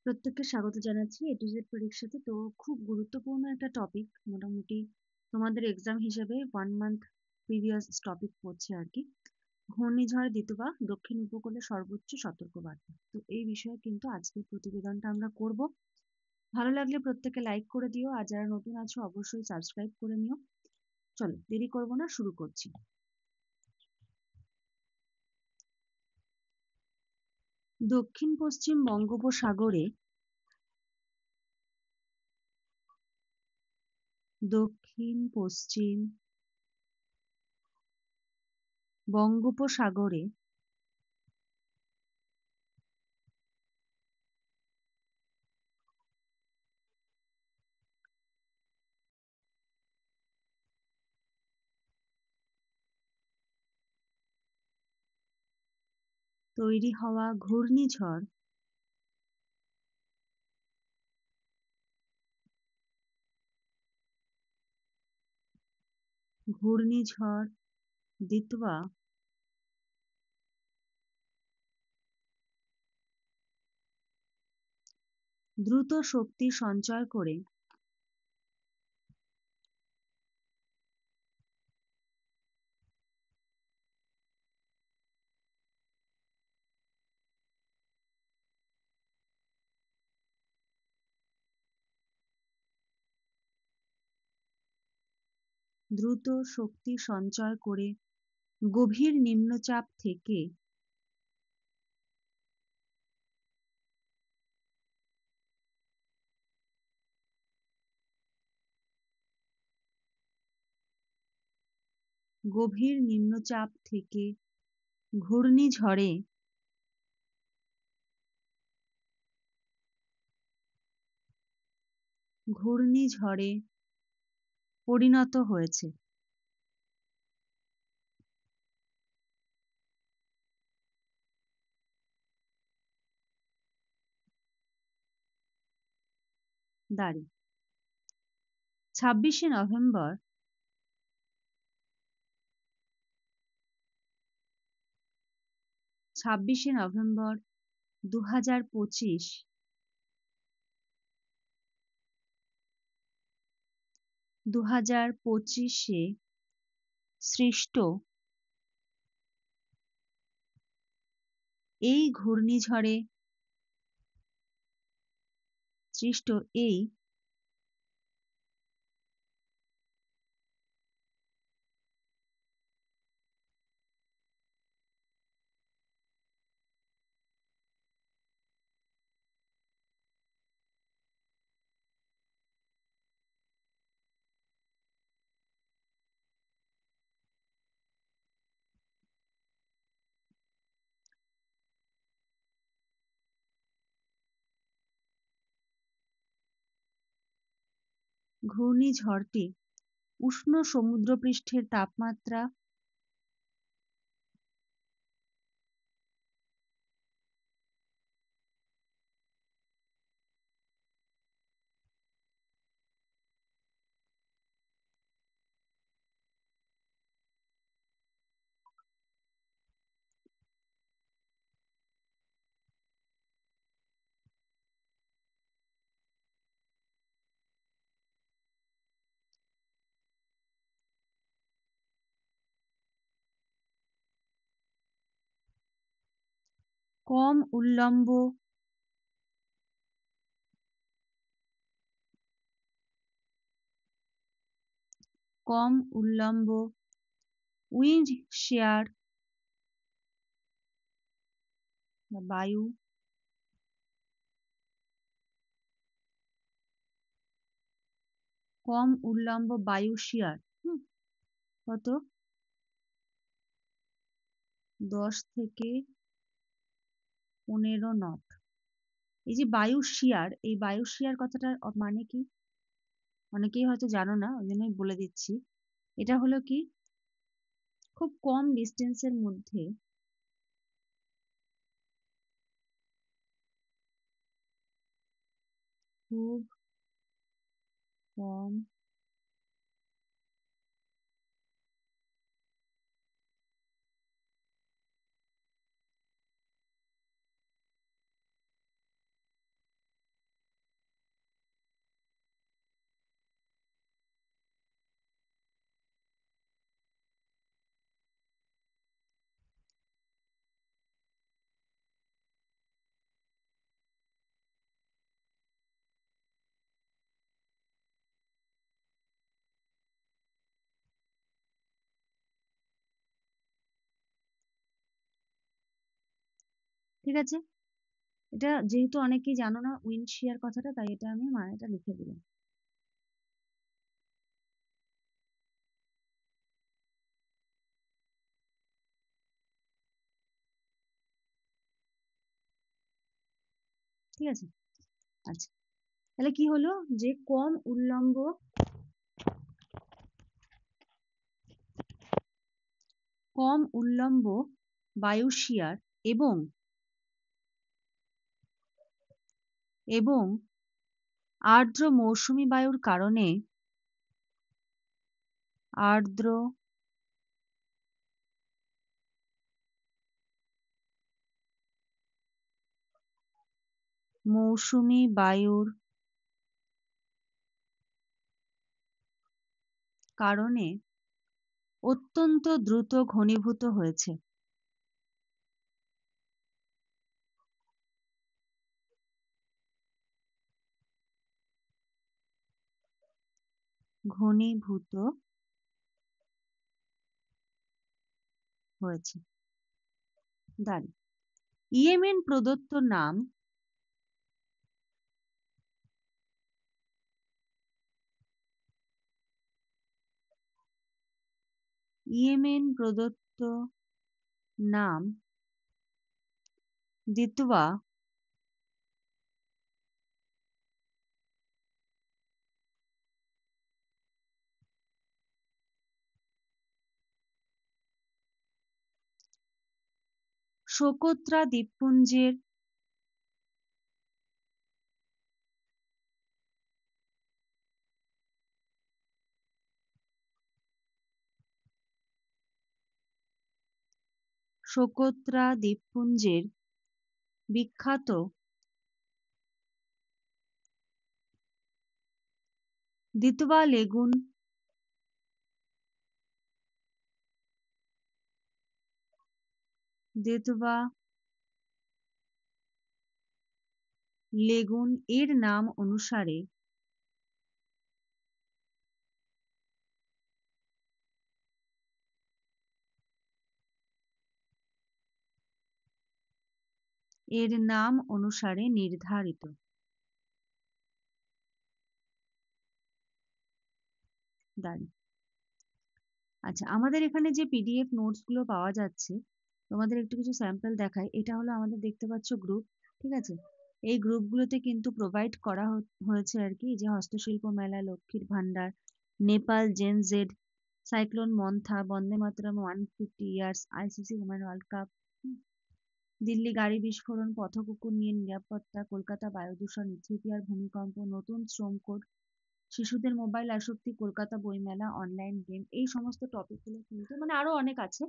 প্রত্যেককে স্বাগত জানাচ্ছি এ টু জেড পরীক্ষাতে। তো খুব গুরুত্বপূর্ণ একটা টপিক, মোটামুটি তোমাদের এক্সাম হিসেবে 1 মান্থ প্রিভিয়াস টপিক পড়ছে আর কি। ঘূর্ণিঝড় দিতবা দক্ষিণ উপকূলে সর্বোচ্চ সতর্কবার্তা। তো এই বিষয়ে কিন্তু আজকের প্রতিবেদনটা আমরা করব। ভালো লাগলে প্রত্যেকে লাইক করে দিও, আর যারা নতুন আছো অবশ্যই সাবস্ক্রাইব করে নিও। চলো দেরি করব না, শুরু করছি। দক্ষিণ পশ্চিম বঙ্গোপসাগরে দক্ষিণ পশ্চিম বঙ্গোপসাগরে তৈরি হওয়া ঘূর্ণিঝড় দিতবা দ্রুত শক্তি সঞ্চয় করে গভীর নিম্নচাপ থেকে ঘূর্ণিঝড়ে পরিণত হয়েছে। দাঁড়ি 26শে নভেম্বর 2025 2025-এ সৃষ্ট এই ঘূর্ণিঝড়ে সৃষ্ট এই ঘূর্ণিঝড়টি উষ্ণ সমুদ্রপৃষ্ঠের তাপমাত্রা কম উল্লম্ব উইন্ড শেয়ার বা কম উল্লম্ব বায়ু শিয়ার কত 10 থেকে 15 নট। এই যে এই বায়ু শিয়ার কথাটার মানে কি অনেকেই হয়তো জানো না, ওই জন্যই বলে দিচ্ছি। এটা হলো কি, খুব কম ডিস্টেন্সের মধ্যে খুব কম ঠিক আছে? এটা যেহেতু অনেকেই জানো না উইন্ড শিয়ার কথাটা, তাই এটা আমি মানেটা লিখে দিলাম। ঠিক আছে? আচ্ছা, তাহলে কি হলো যে কম উল্লম্ব বায়ু শিয়ার এবং এবং আর্দ্র মৌসুমী বায়ুর কারণে আর্দ্র মৌসুমী বায়ুর কারণে অত্যন্ত দ্রুত ঘনীভূত হয়েছে। ঘনীভূত হয়েছে। দাঁড়ি ইয়েমেন প্রদত্ত নাম ইয়েমেন প্রদত্ত নাম দিতওয়া সোকোত্রা দ্বীপপুঞ্জের সোকোত্রা দ্বীপপুঞ্জের বিখ্যাত দিতওয়া লেগুন দিতওয়া লেগুন এর নাম অনুসারে নির্ধারিত। দাঁড়ি আচ্ছা, আমাদের এখানে যে পিডিএফ নোটস গুলো পাওয়া যাচ্ছে, তোমাদের একটু কিছু স্যাম্পল দেখাই। এটা হলো আমাদের দেখতে পাচ্ছ গ্রুপ, ঠিক আছে? এই গ্রুপগুলোতে কিন্তু প্রোভাইড করা হয়েছে আর কি, যে হস্তশিল্প মেলা, লক্ষ্মীর ভান্ডার, Nepal gen Z, cyclone Montha, বন্দে মাতরম 150 years, ICC women world cup, Delhi গাড়ি বিস্ফোরণ, পথকুকুর নিয়ে নিরাপত্তা, কলকাতা বায়ু দূষণ, ইথিওপিয়ার ভূমিকম্প, নতুন শ্রম কোড, শিশুদের মোবাইল আসক্তি, কলকাতা বইমেলা, অনলাইন গেম, এই সমস্ত টপিকগুলো কিন্তু মানে আরো অনেক আছে।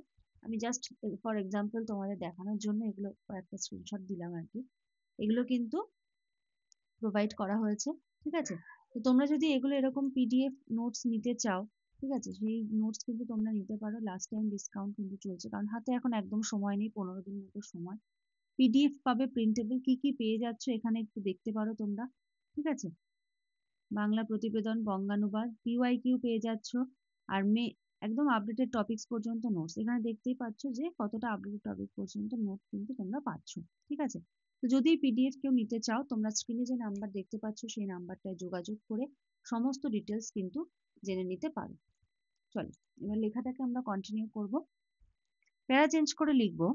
আমি জাস্ট ফর এক্সাম্পল তোমাদের দেখানোর জন্য এগুলো কয়েকটা স্ক্রিনশট দিলাম আর কি। এগুলো কিন্তু প্রোভাইড করা হয়েছে, ঠিক আছে? তো তোমরা যদি এগুলো এরকম পিডিএফ নোটস নিতে চাও, ঠিক আছে, সেই নোটস কিন্তু তোমরা নিতে পারো। লাস্ট টাইম ডিসকাউন্ট কিন্তু চলছে, কারণ হাতে এখন একদম সময় নেই, 15 দিন মতো সময়। পিডিএফ পাবে প্রিন্টেবল, কি কি পেয়ে যাচ্ছ এখানে একটু দেখতে পারো তোমরা, ঠিক আছে? বাংলা প্রতিবেদন, বঙ্গানুবাদ, পিওয়াইকিউ পেয়ে যাচ্ছ, আর একদম আপডেটেড টপিকস পর্যন্ত নোটস। এখানে দেখতেই পাচ্ছ যে কতটা আপডেটেড টপিক পর্যন্ত নোট কিন্তু তোমরা পাচ্ছ, ঠিক আছে? তো যদি পিডিএফ কেউ নিতে চাও, তোমরা স্ক্রিনে যে নাম্বার দেখতে পাচ্ছ সেই নাম্বারটায় যোগাযোগ করে সমস্ত ডিটেলস কিন্তু জেনে নিতে পারো। চলো, এবার লেখাটাকে আমরা কন্টিনিউ করব। প্যারা চেঞ্জ করে লিখবো,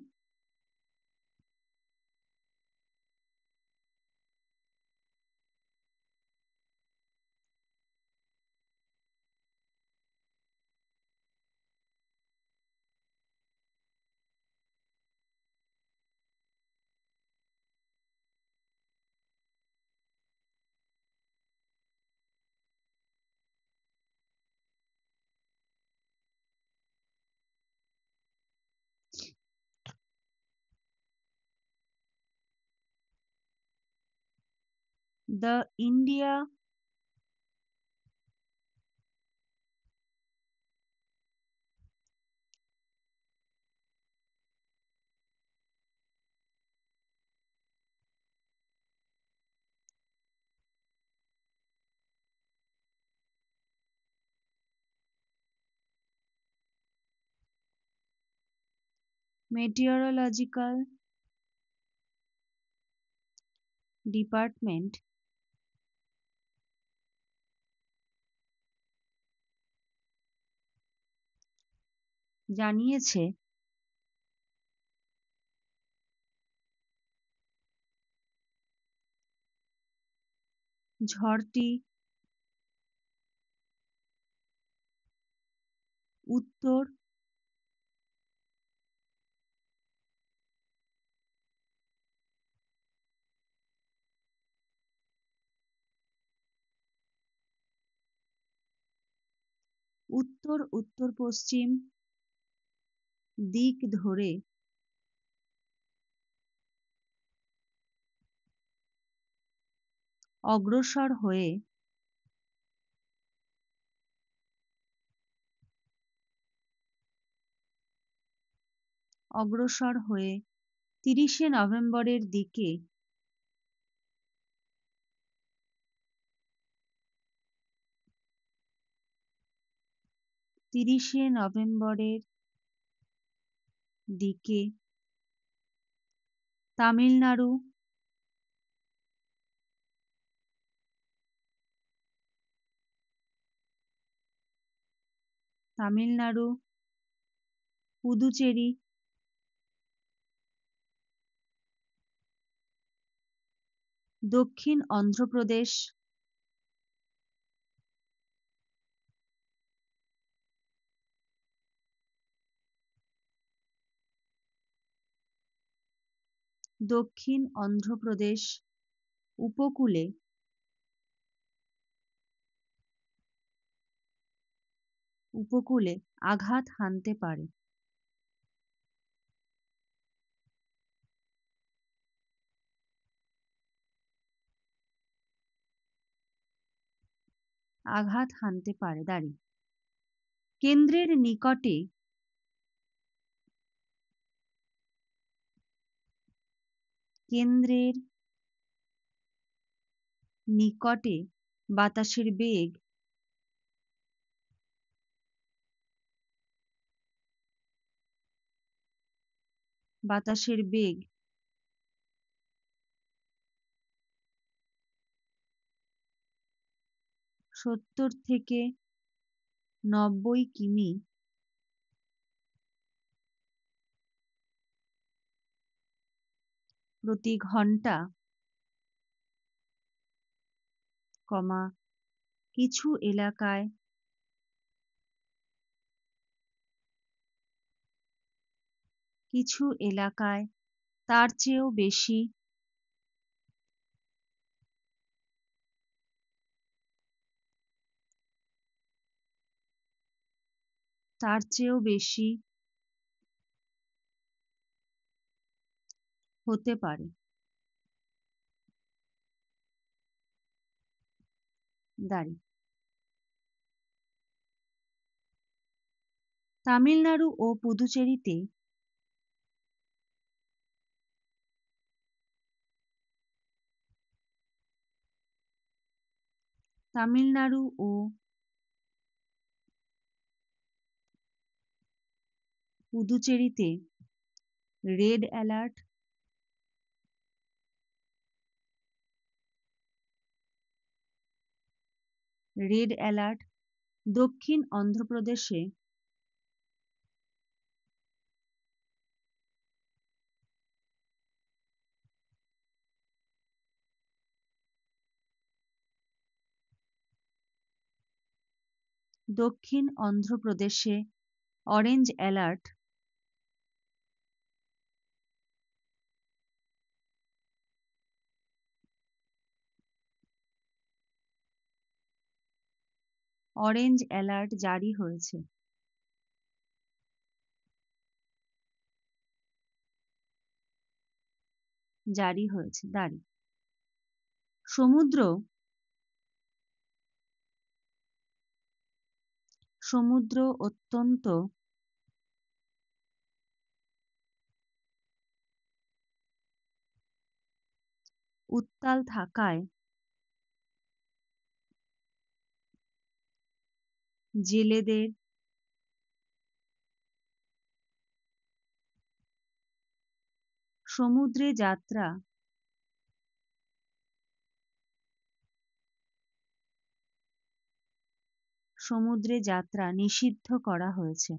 দ্য ইন্ডিয়া মেটিওরোলজিক্যাল ডিপার্টমেন্ট জানিয়েছে ঝড়টি উত্তর উত্তর উত্তর পশ্চিম দিক ধরে অগ্রসর হয়ে অগ্রসর হয়ে 30শে নভেম্বরের দিকে 30শে নভেম্বরের দিকে তামিলনাড়ু তামিলনাড়ু পুদুচেরি দক্ষিণ অন্ধ্রপ্রদেশ দক্ষিণ অন্ধ্রপ্রদেশ উপকূলে উপকূলে আঘাত হানতে পারে আঘাত হানতে পারে দাঁড়ি কেন্দ্রের নিকটে কেন্দ্রের নিকটে বাতাসের বেগ বাতাসের বেগ 70 থেকে 90 কিমি প্রতি ঘন্টা, কিছু এলাকায় তার চেয়েও বেশি হতে পারে দাঁড়ি তামিলনাড়ু ও পুদুচেরিতে তামিলনাড়ু ও পুদুচেরিতে রেড অ্যালার্ট দক্ষিণ অন্ধ্রপ্রদেশে দক্ষিণ অন্ধ্রপ্রদেশে অরেঞ্জ অ্যালার্ট জারি হয়েছে দাঁড়ি সমুদ্র অত্যন্ত উত্তাল থাকায় জেলেদের সমুদ্রে যাত্রা সমুদ্রে যাত্রা নিষিদ্ধ করা হয়েছে?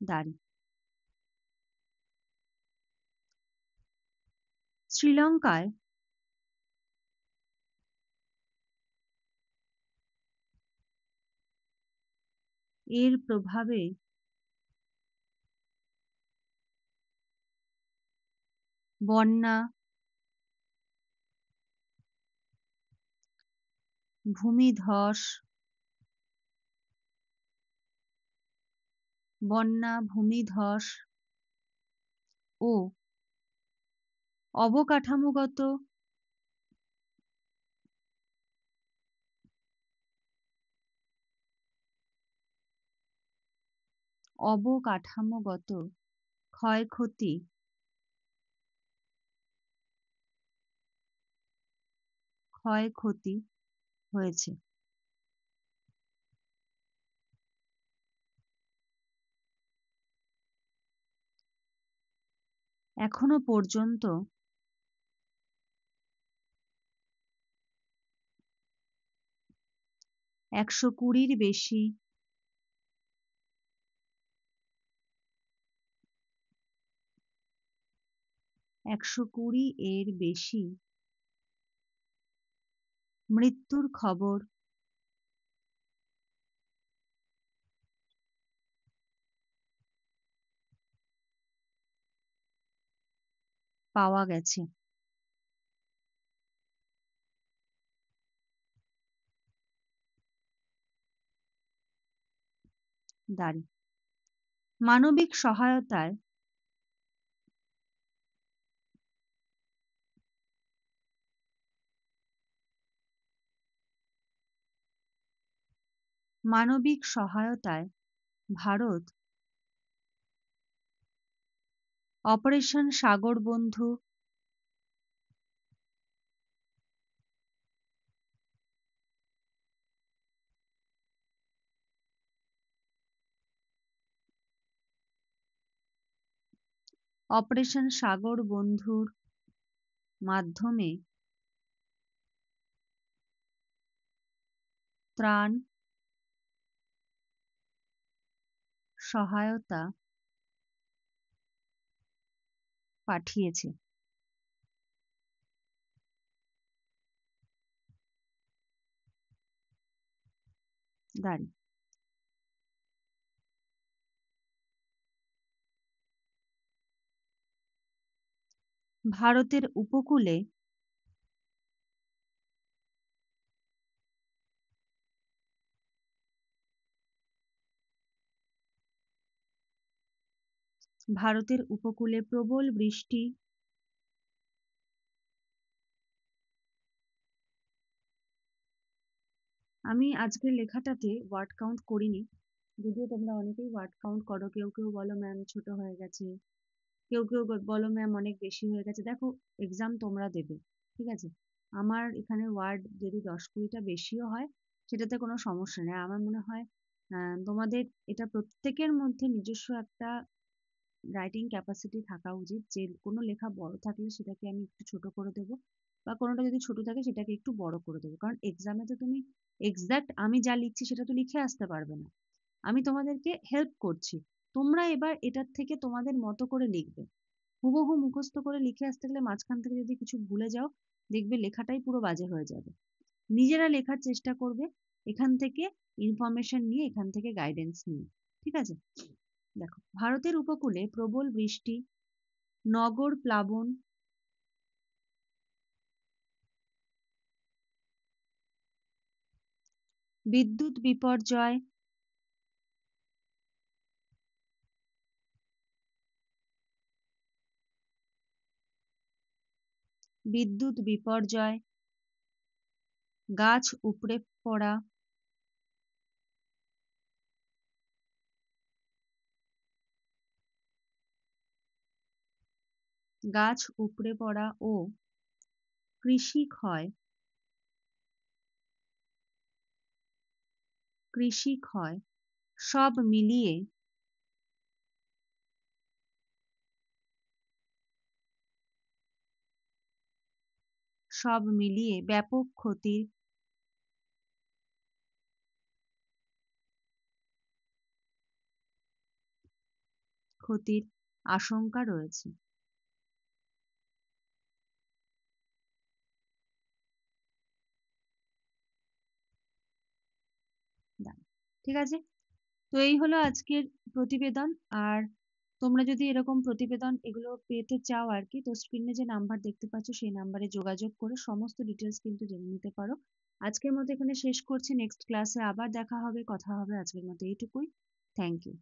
দাঁড়ি। শ্রীলঙ্কায় এর প্রভাবে বন্যা, ভূমিধস, ভূমিধস ও অবকাঠামোগত অবকাঠামোগত ক্ষয়ক্ষতি ক্ষয়ক্ষতি হয়েছে। এখনো পর্যন্ত 120-র বেশি 120 এর বেশি মৃত্যুর খবর পাওয়া গেছে। দাঁড়ি। মানবিক সহায়তায় মানবিক সহায়তায় ভারত অপারেশন সাগর বন্ধু অপারেশন সাগর বন্ধুর মাধ্যমে ত্রাণ সহায়তা পাঠিয়েছে। দাঁড়ি। ভারতের উপকূলে প্রবল বৃষ্টি আমি আজকের লেখাটাতে ওয়ার্ড কাউন্ট করিনি, যদিও তোমরা অনেকেই ওয়ার্ড কাউন্ট করো। কেউ কেউ বলো ম্যাম ছোট হয়ে গেছে, কেউ কেউ বলো ম্যাম অনেক বেশি হয়ে গেছে। দেখো, এক্সাম তোমরা দেবে, ঠিক আছে? আমার এখানে ওয়ার্ড যদি 10-20টা বেশিও হয় সেটাতে কোনো সমস্যা নেই। আমার মনে হয় তোমাদের এটা প্রত্যেকের মধ্যে নিজস্ব একটা রাইটিং ক্যাপাসিটি থাকা উচিত, যে কোনো লেখা বড় থাকলে সেটাকে আমি একটু ছোট করে দেবো, বা কোনোটা যদি ছোট থাকে সেটাকে একটু বড় করে দেবো। কারণ এক্সামে তো তুমি এক্সাক্ট আমি যা লিখছি সেটা তো লিখে আসতে পারবে না। আমি তোমাদেরকে হেল্প করছি, তোমরা এবার এটার থেকে তোমাদের মতো করে লিখবে। হুবহু মুখস্থ করে লিখে আসতে গেলে মাঝখান থেকে যদি কিছু ভুলে যাও, দেখবে লেখাটাই পুরো বাজে হয়ে যাবে। নিজেরা লেখার চেষ্টা করবে, এখান থেকে ইনফরমেশন নিয়ে, এখান থেকে গাইডেন্স নিয়ে, ঠিক আছে? দেখো, ভারতের উপকূলে প্রবল বৃষ্টি, নগর প্লাবন, বিদ্যুৎ বিপর্যয়, বিদ্যুৎ বিপর্যয়, গাছ উপড়ে পড়া, গাছ উপড়ে পড়া ও কৃষি ক্ষয়, সব মিলিয়ে সব মিলিয়ে ব্যাপক ক্ষতির আশঙ্কা রয়েছে। ঠিক আছে, তো এই হলো আজকের প্রতিবেদন। আর তোমরা যদি এরকম প্রতিবেদন এগুলো পেতে চাও আর কি, তো স্ক্রিনে যে নাম্বার দেখতে পাচ্ছ সেই নাম্বারে যোগাযোগ করে সমস্ত ডিটেলস কিন্তু জেনে নিতে পারো। আজকের মতো এখানে শেষ করছি, নেক্সট ক্লাসে আবার দেখা হবে, কথা হবে। আজকের মতো এইটুকুই। Thank you.